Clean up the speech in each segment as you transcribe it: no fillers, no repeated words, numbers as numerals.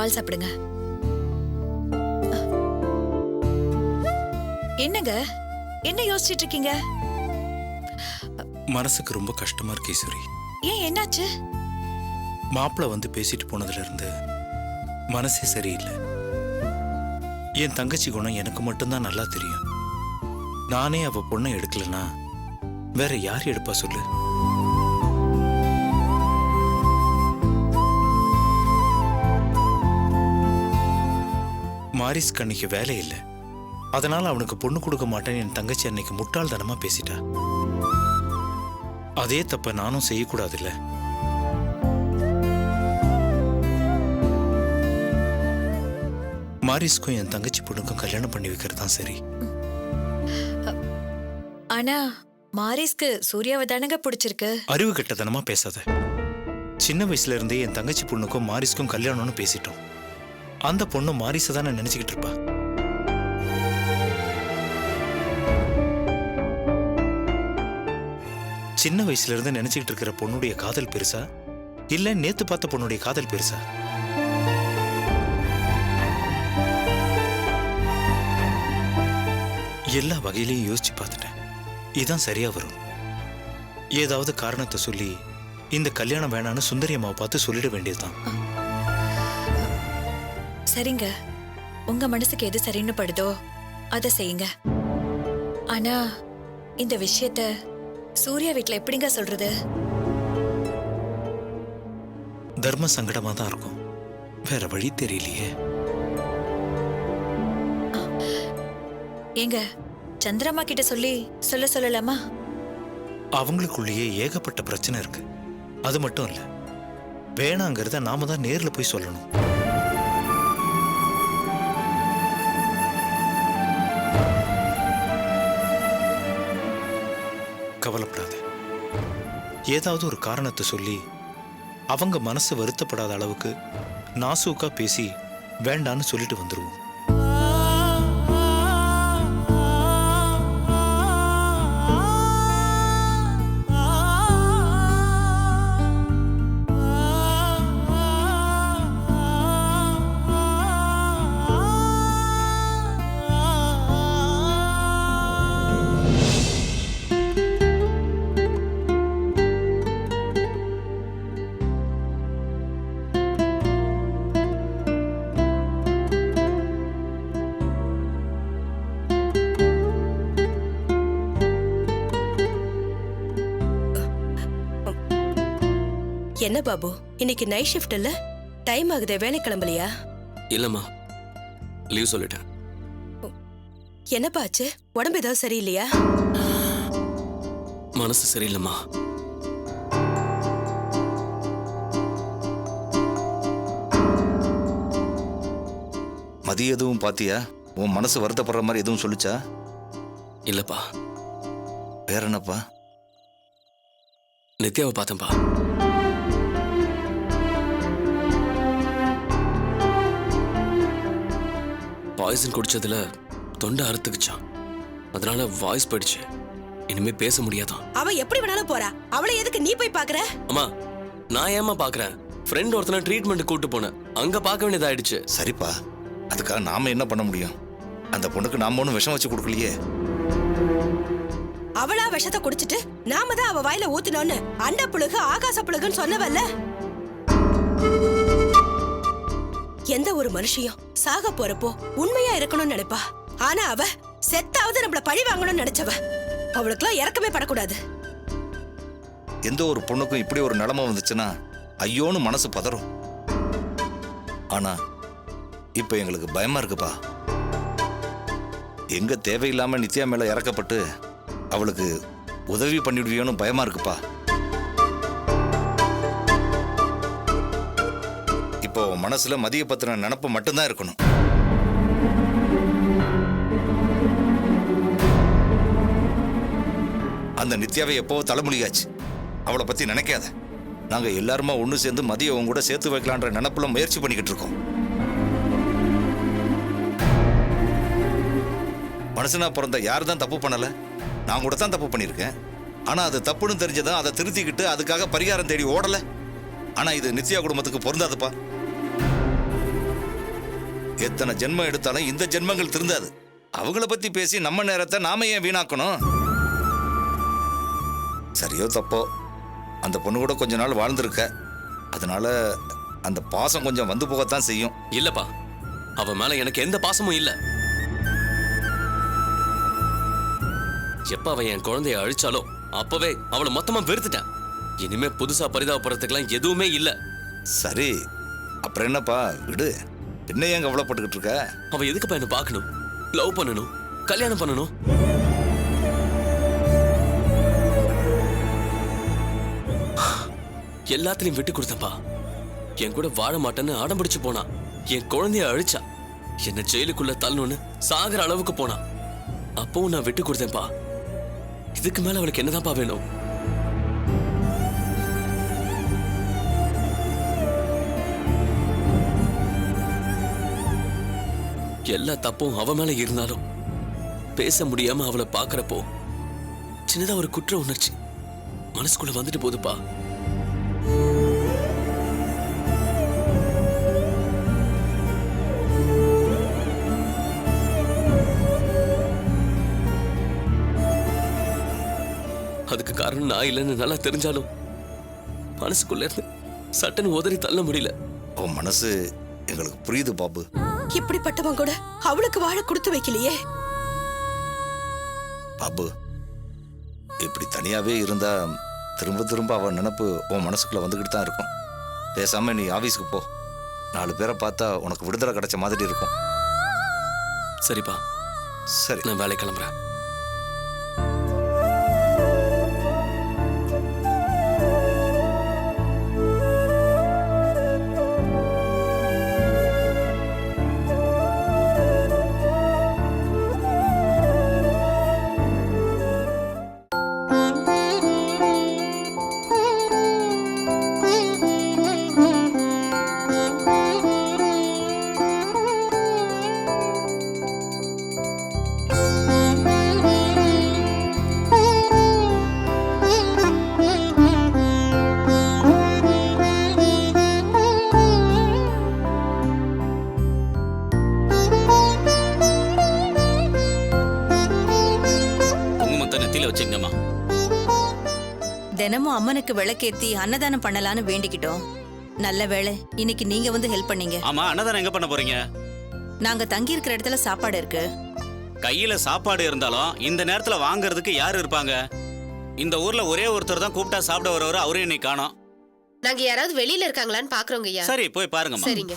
பால் சாப்பிடுங்க. என்னங்க, என்ன யோசிச்சிட்டு இருக்கீங்க? மனசுக்கு ரொம்ப கஷ்டமா இருக்கு ஈஸ்வரி. ஏன், என்னாச்சு? மாப்பிள்ள வந்து பேசிட்டு போனதுல இருந்து மனசே சரியில்லை. என் தங்கச்சி குணம் எனக்கு மட்டும்தான் நல்லா தெரியும். நானே அவ பொண்ணை எடுக்கலனா வேற யார் எடுப்பா சொல்லு? மாரிஸ்க்கு அன்னைக்கு வேலை இல்லை, அதனால அவனுக்கு பொண்ணு கொடுக்க மாட்டேன்னு என் தங்கச்சி அன்னைக்கு முட்டாள்தனமா பேசிட்டா. அதே தப்ப நானும் செய்யக்கூடாதுல்ல. மாரிஸ்க்கும் என் தங்கச்சி பொண்ணுக்கும் கல்யாணம் பண்ணி வைக்கிறது தான் சரி. ஆனா மாரிஸ்க்கு சூர்யாவை தானங்க பிடிச்சிருக்கு. அறிவு கெட்டதனமா பேசாத. சின்ன வயசுல இருந்தே என் தங்கச்சி பொண்ணுக்கும் மாரிஸ்க்கும் கல்யாணம்னு பேசிட்டோம். அந்த பொண்ணு மாரிஸை தானே நினைச்சுக்கிட்டு இருப்பா. சின்ன வயசுல இருந்து நினைச்சுக்கிட்டு இருக்கிற பொண்ணுடைய காதல் பெருசா இல்ல நேத்து பார்த்த பொண்ணுடைய காதல் பெருசா? எல்லா வகையிலையும் யோசிச்சு பார்த்துட்டேன். இதான் சரியா வரும். ஏதாவது காரணத்தை சொல்லி இந்த கல்யாணம் வேணான்னு சுந்தரி அம்மாவை பார்த்து சொல்லிட வேண்டியதுதான். சரிங்க, உங்க மனசுக்கு எது சரின்னு படுதோ அதை செய்யுங்க. ஆனா இந்த விஷயத்த சூர்யா வீட்ல எப்படிங்க சொல்றது? தர்ம சங்கடமா தான் இருக்கும், வேற வழி தெரியலையே. ஏங்க, சந்திரம்மா கிட்ட சொல்லலாமா? அவங்களுக்குள்ளேயே ஏகப்பட்ட பிரச்சனை இருக்கு. அது மட்டும் இல்ல, வேணாங்கிறத நாம தான் நேர்ல போய் சொல்லணும். கவலைப்படாத. ஏதாவது ஒரு காரணத்தை சொல்லி அவங்க மனசு வருத்தப்படாத அளவுக்கு நாசூக்கா பேசி வேண்டான்னு சொல்லிட்டு வந்துருவோம். என்ன பாபு, இன்னைக்கு நைட் ஷிஃப்ட் இல்ல? டைம் ஆகுதே, வேலை கிளம்பலையா? இல்லம்மா, லீவ் சொல்லிட்டேன். என்னப்பா ஆச்சு? உடம்பு ஏதாவது சரியில்லையா? மனசு சரியில்லைம்மா. மதியம் எதுவும் பாத்தியா? உன் மனசு வருத்தப்படுற மாதிரி எதுவும் சொல்லுச்சா? இல்லப்பா. வேற என்னப்பா? நித்யாவை பார்த்தேன்ப்பா. பாய்சன் குடிச்சதுல தொண்டை அறுத்துக்குச்சான். அதனால வாய்ஸ் போயிடுச்சு. இனிமே பேச முடியாதான். அவ எப்படி வேணாலும் போறா, அவளை எதுக்கு நீ போய் பாக்குற? அம்மா, நான் ஏமா பாக்குறேன்? ஃப்ரெண்ட் ஒருத்தனை ட்ரீட்மெண்ட் கூட்டு போனேன், அங்க பார்க்க வேண்டியதாயிடுச்சு. சரிப்பா, அதுக்காக நாம என்ன பண்ண முடியும்? அந்த பொண்ணுக்கு நாம ஒன்றும் விஷம் வச்சு கொடுக்கலையே. அவளா விஷத்தை குடிச்சிட்டு நாம தான் அவ வாயில ஊத்தினோன்னு அண்ட புழுகு ஆகாச புழுகுன்னு சொன்னவல்ல. எந்த ஒரு மனுஷியும் சாக போறப்போ உண்மையா இருக்கணும்னு நினைப்பா. ஆனா அவ செத்தாவது நம்மள பழி வாங்கணும்னு நினைச்சவ. அவளுக்குலாம் இறக்கமே படக்கூடாது. எந்த ஒரு பொண்ணுக்கும் இப்படி ஒரு நிலைமை வந்துச்சுன்னா ஐயோன்னு மனசு பதறும். ஆனா இப்ப எங்களுக்கு பயமா இருக்குப்பா. எங்க தேவையில்லாம நித்யா மேல இறக்கப்பட்டு அவளுக்கு உதவி பண்ணிடுவியோன்னு பயமா இருக்குப்பா. இப்போ மனசுல மதிய பத்தின நினப்பு மட்டும்தான் இருக்கணும். அந்த நித்யாவை எப்போ தலைமொழியாச்சு, அவளை பத்தி நினைக்காத. நாங்க எல்லாருமா ஒண்ணு சேர்ந்து மதிய உங்க கூட சேர்த்து வைக்கலான்ற நினப்புல முயற்சி பண்ணிக்கிட்டு இருக்கோம். மனுஷனா பிறந்த யாரு தான் தப்பு பண்ணல? நான் கூட தான் தப்பு பண்ணியிருக்கேன். ஆனா அது தப்புன்னு தெரிஞ்சதான் அதை திருத்திக்கிட்டு அதுக்காக பரிகாரம் தேடி ஓடல. ஆனா இது நித்யா குடும்பத்துக்கு பொருந்தாதுப்பா. எத்தனை ஜென்மம் எடுத்தாலும் இந்த ஜென்மங்கள் திருந்தாது. அவங்கள பத்தி பேசி நம்ம நேரத்தை நாம ஏன் வீணாக்கணும்? சரியோ தப்போ அந்த பொண்ணு கூட கொஞ்ச நாள் வாழ்ந்திருக்க, அதனால அந்த பாசம் கொஞ்சம் வந்து போகத்தான் செய்யும். இல்லப்பா, அவ மேல எனக்கு எந்த பாசமும் இல்ல. எப்ப அவ என் குழந்தைய அழிச்சாலோ அப்பவே அவளை மொத்தமா வெறுத்துட்டேன். இனிமே புதுசா பரிதாபப்படுறதுக்கெல்லாம் எதுவுமே இல்ல. சரி, அப்புறம் என்னப்பா விடு, என்ன ஏன் கவலைப்பட்டுக்கிட்டு இருக்க? அவ எதுக்குப்பா என்ன பார்க்கணும், லவ் பண்ணணும், கல்யாணம் பண்ணணும்? எல்லாத்திலையும் விட்டு கொடுத்தப்பா. என் கூட வாழ மாட்டேன்னு அடம் பிடிச்சு போனா, என் குழந்தைய அழிச்சா, என்ன ஜெயிலுக்குள்ள தள்ளணும்னு சாகிற அளவுக்கு போனா, அப்பவும் நான் விட்டு கொடுத்தேன்ப்பா. இதுக்கு மேல அவளுக்கு என்னதான்ப்பா வேணும்? எல்லா தப்பும் அவ மேல இருந்தாலும் பேச முடியாம அவளை பாக்குறப்போ சின்னதா ஒரு குற்ற உணர்ச்சி மனசுக்குள்ள வந்துட்டு போகுதுப்பா. அதுக்கு காரணம் நான் இல்லைன்னு நல்லா தெரிஞ்சாலும் மனசுக்குள்ள இருந்து சட்டன்னு உதறி தள்ள முடியல. உன் மனசு எங்களுக்கு புரியுது பாபு. இப்படிப்பட்டவன் கூட அவளுக்கு வாழ கொடுத்து வைக்கலையே. பாபு, இப்படி தனியாவே இருந்தா திரும்ப திரும்ப அவன் நினப்பு உன் மனசுக்குள்ள வந்துக்கிட்டு தான் இருக்கும். பேசாம நீ ஆபீஸ்க்கு போ, 4 பேரை பார்த்தா உனக்கு விடுதலை கிடைச்ச மாதிரி இருக்கும். சரிப்பா, சரி, நான் வேலை கிளம்புறேன். வச்சுங்கம்மா. தினமும் அம்மனுக்கு விளக்கேத்தி அன்னதானம் பண்ணலான்னு வேண்டிக்கிட்டோம். நல்ல வேளை இன்னைக்கு நீங்க வந்து ஹெல்ப் பண்ணீங்க. ஆமா, அன்னதானம் எங்க பண்ண போறீங்க? நாங்க தங்கி இருக்கிற இடத்துல சாப்பாடு இருக்கு. கையில சாப்பாடு இருந்தாலும் இந்த நேரத்துல வாங்குறதுக்கு யாரு இருப்பாங்க? இந்த ஊர்ல ஒரே ஒருத்தர் தான் கூப்பிட்டா சாப்பிட வரவரு, அவரே இன்னைக்கு காணோம். நாங்க யாராவது வெளியில இருக்காங்களான்னு பாக்குறோங்க ஐயா. சரி, போய் பாருங்கம்மா. சரிங்க.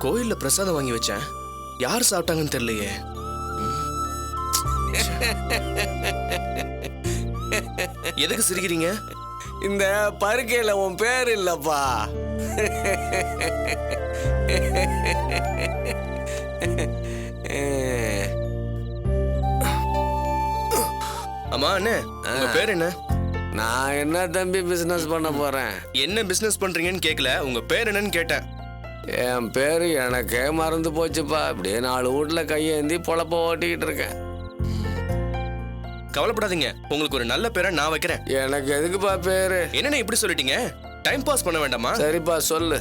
கோயில்ல பிரசாதம் வாங்கி வச்சேன், யார் சாப்பிட்டாங்கன்னு தெரியலையே. எதுக்கு சிரிக்கிறீங்க? இந்த பருக்கையில உன் பேர் இல்லப்பா. அம்மா, அண்ணே, உங்க பேர் என்ன? நான் என்ன தம்பி பிசினஸ் பண்ண போறேன்? என்ன பிசினஸ் பண்றீங்கன்னு கேட்கல, உங்க பேர் என்னன்னு கேட்டேன். என் பேரு எனக்கே மறந்து போச்சுப்பா. அப்படியே 4 வீட்டுல கையேந்தி பொழப்ப ஓட்டிக்கிட்டு இருக்கேன். கவலைப்படாதீங்க, உங்களுக்கு ஒரு நல்ல பேரை நான் வைக்கிறேன். எனக்கு எதுக்குப்பா பேரு? என்னன்னு இப்படி சொல்லிட்டீங்க? டைம் பாஸ் பண்ண வேண்டாமா? சரிப்பா, சொல்லு.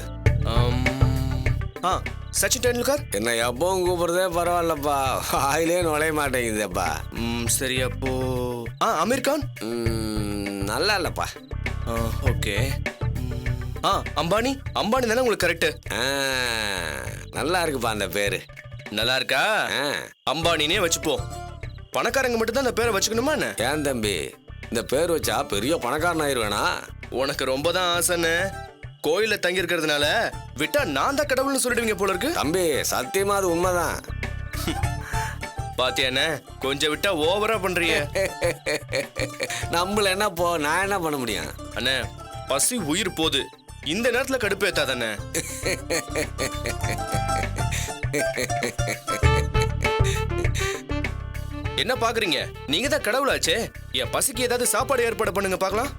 சச்சின் டெண்டுல்கர். என்ன எப்பவும் கூப்பிடுறதே பரவாயில்லப்பா, வாயிலே நுழைய மாட்டேங்குதேப்பா. சரி, அப்போ அமீர் கான். நல்லா இல்லப்பா. ஓகே. அம்பானி. அம்பானி தானே உங்களுக்கு கரெக்ட்? நல்லா இருக்குப்பா அந்த பேரு. நல்லா இருக்கா? அம்பானினே வச்சுப்போம். பணக்காரங்க மட்டும் தான் இந்த பேரை வச்சுக்கணுமா என்ன? ஏன் தம்பி, இந்த பேர் வச்சா பெரிய பணக்காரன் ஆயிருவேனா? உனக்கு ரொம்ப தான் ஆசைன்னு கோயில தங்கி இருக்கிறதுனால விட்டா நான் தான் கடவுள்னு சொல்லிடுவீங்க போல இருக்கு. தம்பி, சத்தியமா அது உண்மைதான். பாத்தியா என்ன, கொஞ்சம் விட்டா ஓவரா பண்றீங்க. நம்மள என்ன போ, நான் என்ன பண்ண முடியும்? அண்ணே, பசி உயிர் போது, இந்த நேரத்துல கடுப்பு ஏத்தாதானே? என்ன பாக்குறீங்க? நீங்க தான் கடவுளாச்சே, என் பசிக்கு ஏதாவது சாப்பாடு ஏற்பாடு பண்ணுங்க பாக்கலாம்.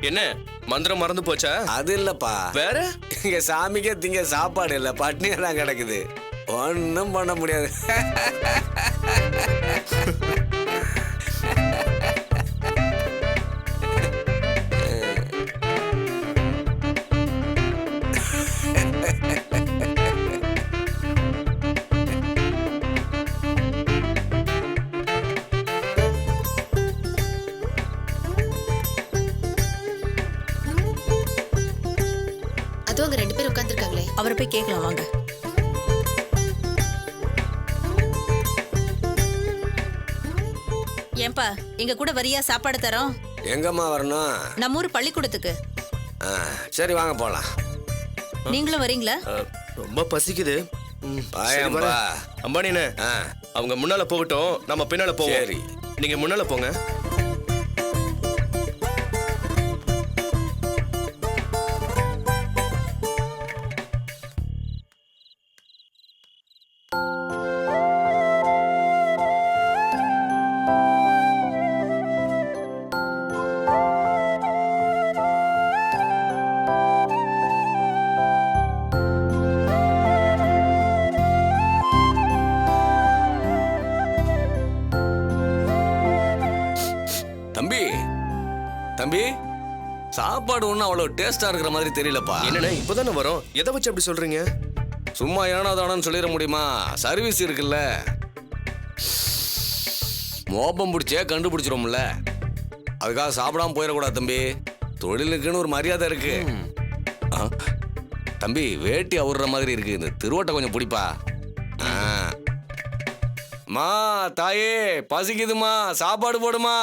என்ன மந்திரம் மறந்து போச்சா? அது இல்லப்பா, வேற இங்க சாமிக்கே திங்க சாப்பாடு இல்ல, பட்னியா தான் கிடக்குது. ஒன்னும் பண்ண முடியாது. அதுவும் அங்க 2 பேர் உட்கார்ந்திருக்காங்களே. அவரை போய் கேட்கலாம் வாங்க. ஏன்பா எங்க கூட வரியா சாப்பாடு தரோம்? எங்கம்மா வரணும்? நம்ம ஊர் பள்ளிக்கூடத்துக்கு. ஆ, சரி வாங்க போலாம். நீங்களும் வரீங்களா? ரொம்ப பசிக்குது. பாயம்பா. அம்பானிண்ணே, அவங்க முன்னால போகட்டும், நம்ம பின்னால போவோம். சரி. நீங்க முன்னால போங்க. தம்பி, தம்பி, சாப்பாடு ஒன்றும் அவ்வளோ டேஸ்டா இருக்கிற மாதிரி தெரியலப்பா. என்னண்ணே இப்பதானே வரோம், எதை வச்சு அப்படி சொல்றீங்க? சும்மா ஏனாதானு சொல்லிட முடியுமா? சர்வீஸ் இருக்குல்ல, மோப்பம் பிடிச்சே கண்டுபிடிச்சிரோம்ல. அதுக்காக சாப்பிடாம போயிடக்கூடாது தம்பி. தொழிலுக்குன்னு ஒரு மரியாதை இருக்கு. தம்பி, வேட்டி அவுற மாதிரி இருக்கு, இந்த திருவட்டை கொஞ்சம் பிடிப்பா. மா தாயே, பசிக்குதுமா, சாப்பாடு போடுமா.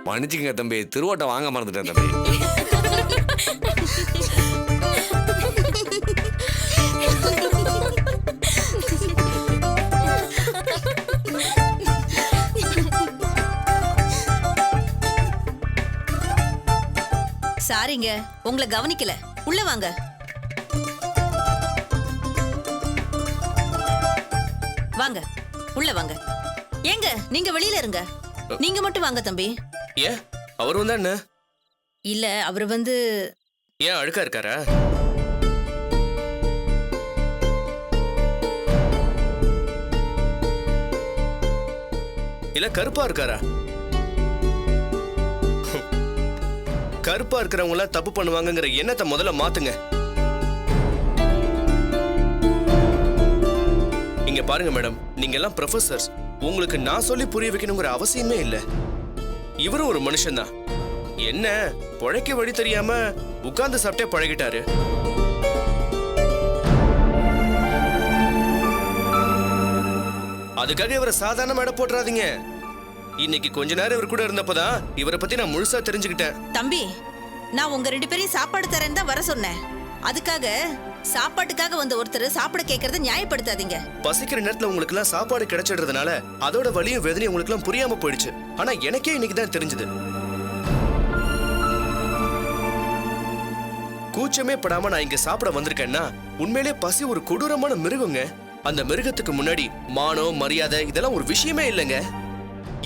மன்னிச்சுக்கங்க தம்பி, திருவோட்டை வாங்க மறந்துட்டேன் தம்பி. சாரிங்க, உங்களை கவனிக்கல. உள்ள வாங்க. வாங்க, உள்ள வாங்க. ஏங்க நீங்க வெளியில இருங்க. நீங்க மட்டும் வாங்க தம்பி. ஏன் அவர் வந்தா என்ன? இல்ல, அவர் வந்து ஏன் அழுக்கா இருக்காரா? இல்ல கருப்பா இருக்காரா? கருப்பா இருக்கிறவங்க எல்லாம் தப்பு பண்ணுவாங்கங்கிற எண்ணத்தை முதல்ல மாத்துங்க. இங்க பாருங்க மேடம், நீங்க எல்லாம் ப்ரொஃபசர்ஸ். உங்களுக்கு நான் சொல்லி புரிய வைக்கணுங்கிற அவசியமே இல்ல. இவரும் ஒரு மனுஷன் தான். என்ன பொழைக்க வழி தெரியாம உட்கார்ந்து சாப்பிட்டே பழகிட்டாரு. அதுக்காக இவரை சாதாரண மேடை போட்டுறாதீங்க. இன்னைக்கு கொஞ்ச நேரம் இவர் கூட இருந்தப்பதான் இவரை பத்தி நான் முழுசா தெரிஞ்சுக்கிட்டேன். தம்பி, நான் உங்க 2 பேரையும் சாப்பாடு தரேன்னு தான் வர சொன்னேன். அதுக்காக சாப்பாட்டுக்காக வந்த ஒருத்தர் சாப்பிட கேட்கறத நியாயப்படுத்தாதீங்க. பசிக்கிற நேரத்துல உங்களுக்கு எல்லாம் சாப்பாடு கிடைச்சிடுறதுனால அதோட வலியும் வேதனையும் உங்களுக்கு எல்லாம் புரியாம போயிடுச்சு. ஆனா எனக்கே இன்னைக்கு தான் தெரிஞ்சது. கூச்சமே படாம நான் இங்க சாப்பிட வந்திருக்கேன்னா உண்மையிலே பசி ஒரு கொடூரமான மிருகங்க. அந்த மிருகத்துக்கு முன்னாடி மானம் மரியாதை இதெல்லாம் ஒரு விஷயமே இல்லைங்க.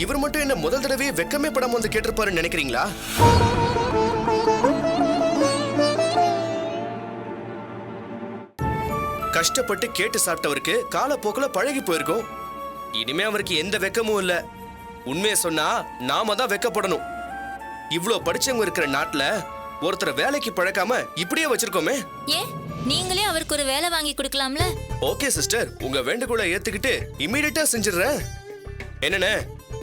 இவர் மட்டும் என்ன முதல் தடவையே வெக்கமே படாம வந்து கேட்டிருப்பாருன்னு நினைக்கிறீங்களா? கஷ்டப்பட்டு கேட்டு சாப்பிட்டவருக்கு காலப்போக்கில் பழகி போயிருக்கும். இனிமே அவருக்கு எந்த வெக்கமும் இல்ல. உண்மையை சொன்னா நாம தான் வெக்கப்படணும். இவ்ளோ படிச்சவங்க இருக்கிற நாட்டுல ஒருத்தரை வேலைக்கு பழக்காம இப்படியே வச்சிருக்கோமே. ஏன் நீங்களே அவருக்கு ஒரு வேலை வாங்கி கொடுக்கலாம்ல? ஓகே சிஸ்டர், உங்க வேண்டுகோளை ஏத்துக்கிட்டு இமீடியட்டா செஞ்சிடுறேன். என்னண்ணே,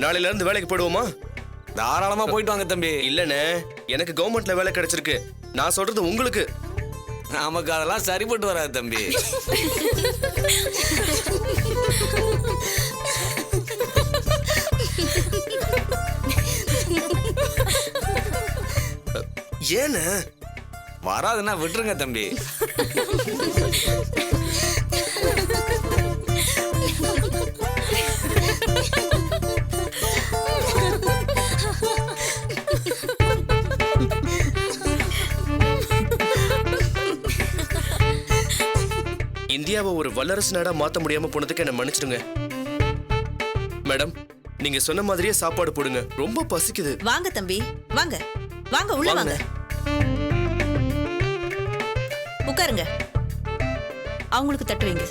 நாளையில இருந்து வேலைக்கு போயிடுவோமா? தாராளமா போயிட்டு வாங்க தம்பி. இல்லண்ணே, எனக்கு கவர்மெண்ட்ல வேலை கிடைச்சிருக்கு. நான் சொல்றது உங்களுக்கு. நமக்கு அதெல்லாம் சரிப்பட்டு வராது தம்பி. ஏன்னு வராதுன்னா விட்டுருங்க தம்பி. இந்தியாவை ஒரு வல்லரசு நாடா மாத்த முடியாம போனதுக்கு என்ன மன்னிச்சிடுங்க. மேடம், நீங்க சொன்ன மாதிரியே சாப்பாடு போடுங்க, ரொம்ப பசிக்குது. வாங்க தம்பி, வாங்க வாங்க உள்ள வாங்க. உட்காருங்க. அவங்களுக்கு தட்டு வைங்க.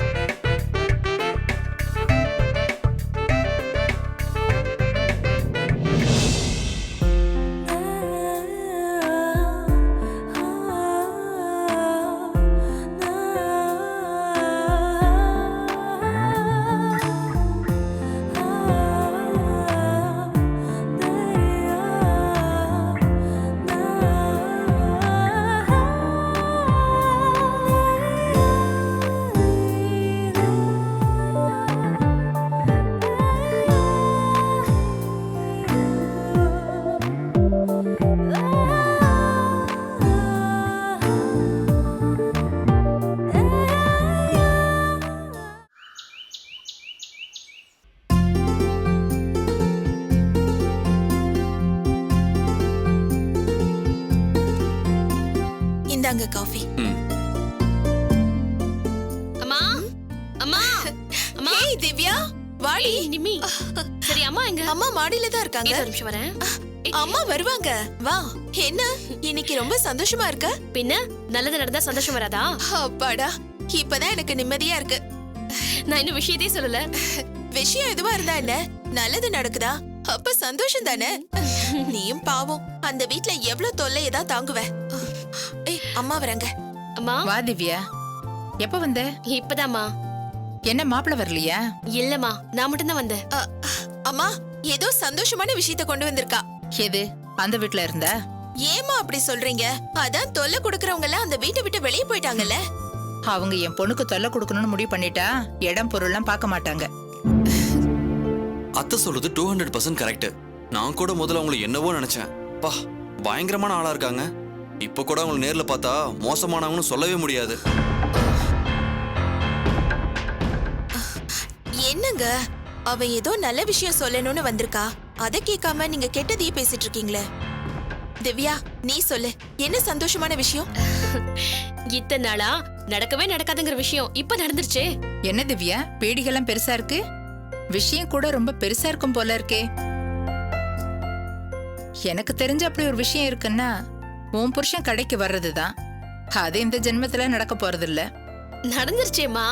இந்தாங்க காஃபி. அம்மா அம்மா அம்மா. ஏய் திவ்யா, வாடி. நிமி. சரி அம்மா எங்க? அம்மா மாடியில தான் இருக்காங்க. ஒரு நிமிஷம் வரேன். அம்மா வருவாங்க. வா. என்ன இன்னைக்கு ரொம்ப சந்தோஷமா இருக்க? பின்ன நல்லது நடந்தா சந்தோஷம் வராதா? அப்பாடா, இப்பதான் எனக்கு நிம்மதியா இருக்கு. நான் இன்னும் விஷயத்தையே சொல்லல. விஷயம் எதுவா இருந்தா என்ன, நல்லது நடக்குதா அப்ப சந்தோஷம் தானே. நீயும் பாவம், அந்த வீட்ல எவ்வளவு தொல்லையதான் தாங்குவ. ஏய் அம்மா வராங்க. அம்மா வா திவ்யா, எப்ப வந்த? இப்பதாம்மா. என்ன மாப்பிள்ள வரலையா? இல்லம்மா, நான் மட்டும் தான் வந்தேன். அம்மா ஏதோ சந்தோஷமான விஷயத்தை கொண்டு வந்திருக்கா. எது? அந்த வீட்ல இருந்தா? ஏமா அப்படி சொல்றீங்க? அதான் தொல்லை கொடுக்கறவங்க எல்லாம் அந்த வீட்டை விட்டு வெளியே போயிட்டாங்கல்ல. அவங்க என் பொண்ணுக்கு தொல்லை கொடுக்கணும்னு முடிவு பண்ணிட்டா இடம் பொருள்லாம் பார்க்க மாட்டாங்க. அத்தை சொல்றது 200% கரெக்ட். நான் கூட முதல்ல அவங்களை என்னவோ நினைச்சேன். பா, பயங்கரமான ஆளா இருக்காங்க. இப்ப கூட அவங்களை நேர்ல பார்த்தா மோசமானவங்கன்னு சொல்லவே முடியாது. என்னங்க, அவ ஏதோ நல்ல விஷயம் சொல்லணும்னு வந்திருக்கா, அத கேட்காம நீங்க கெட்டதையே பேசிட்டு இருக்கீங்களே. திவ்யா, நீ சொல்லு, என்ன சந்தோஷமான விஷயம்? இத்தனை நாளா நடக்கவே நடக்காதுங்கிற விஷயம் இப்ப நடந்துருச்சே. என்ன திவ்யா, பேடிகள்லாம் பெருசா இருக்கு, விஷயம் கூட ரொம்ப பெருசா இருக்கும் போல இருக்கே. எனக்கு தெரிஞ்ச அப்படி ஒரு விஷயம் இருக்குன்னா உன் புருஷன் கடைக்கு வர்றதுதான். அது இந்த ஜென்மத்துல நடக்க போறது இல்ல. நடந்துருச்சேம்மா.